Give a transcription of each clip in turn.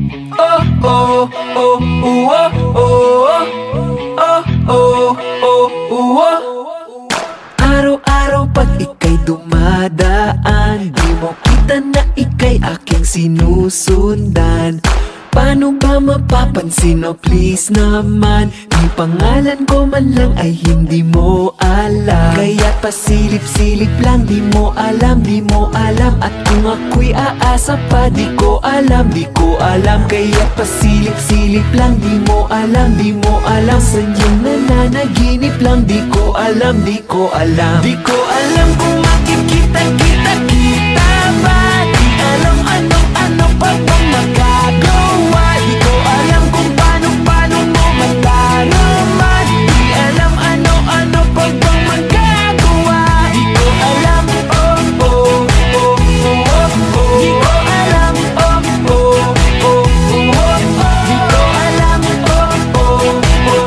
Oh, oh, oh, oh, oh, oh, oh, oh, oh. Araw-araw pag ika'y dumadaan, di mo kita na ika'y aking sinusundan. Paano ba mapapansin, oh please naman? Di pangalan ko man lang ay hindi mo alam. Kaya't pasilip-silip lang, di mo alam, di mo alam. At kung ako'y aasa pa, di ko alam, di ko alam. Kaya't pasilip-silip lang, di mo alam, di mo alam. Sadyang nananaginip lang, di ko alam, di ko alam. Di ko alam kung makikita-kita ba. Di alam ano pa bang magagawa. Di ko alam kung paano mo mataraman. Di alam ano pa bang magagawa. Di ko alam, oh, oh, oh, oh, oh, oh. Di ko alam, oh, oh, oh, oh, oh. Di ko alam, oh, oh, oh, oh,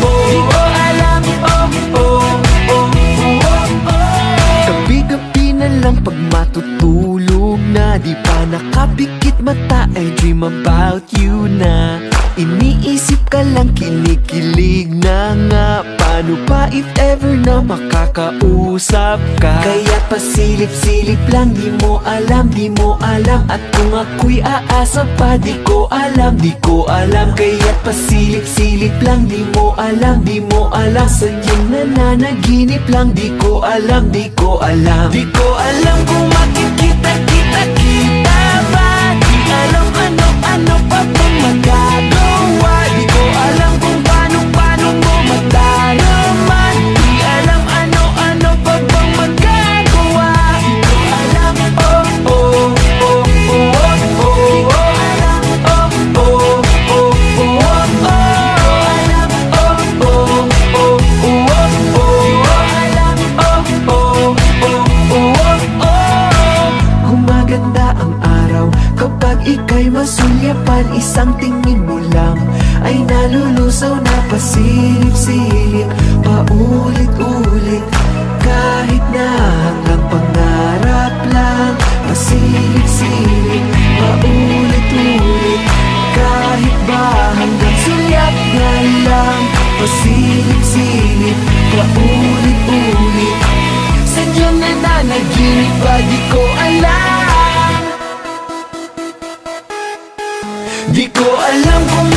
oh. Di ko alam, oh, oh, oh, oh, oh. Gabi-gabi na lang pag matutulog na, di pa nakapikit mata, I dream about you na. Iniisip ka lang, kinikilig na nga. Paano pa if ever na makakausap ka? Kaya't pasilip-silip lang, di mo alam, di mo alam. At kung ako'y aasa pa, di ko alam, di ko alam. Kaya't pasilip-silip lang, di mo alam, di mo alam. Sadyang nananaginip lang, di ko alam, di ko alam. Di ko alam kung makikita-kita ba. Di alam ano pa bang magagawa. Di ko alam kung paano mo mataraman. Di alam ano pa bang magagawa. Di ko alam, oh, oh, oh, oh, oh. Di ko alam, oh, oh, oh, oh, oh. Alam, oh, oh, oh, oh, oh. Di ko alam, oh, oh, oh, oh, oh. Gumaganda ang araw kapag ika'y masulyapan. Isang tingin mo lang ay nalulusaw na pasilip-silip, paulit-ulit. Kahit na hanggang pangarap lang, pasilip-silip, paulit-ulit. Kahit ba hanggang sulyap na lang, pasilip-silip, paulit-ulit. Sadyang nananaginip ba, di ko alam. Di ko alam kung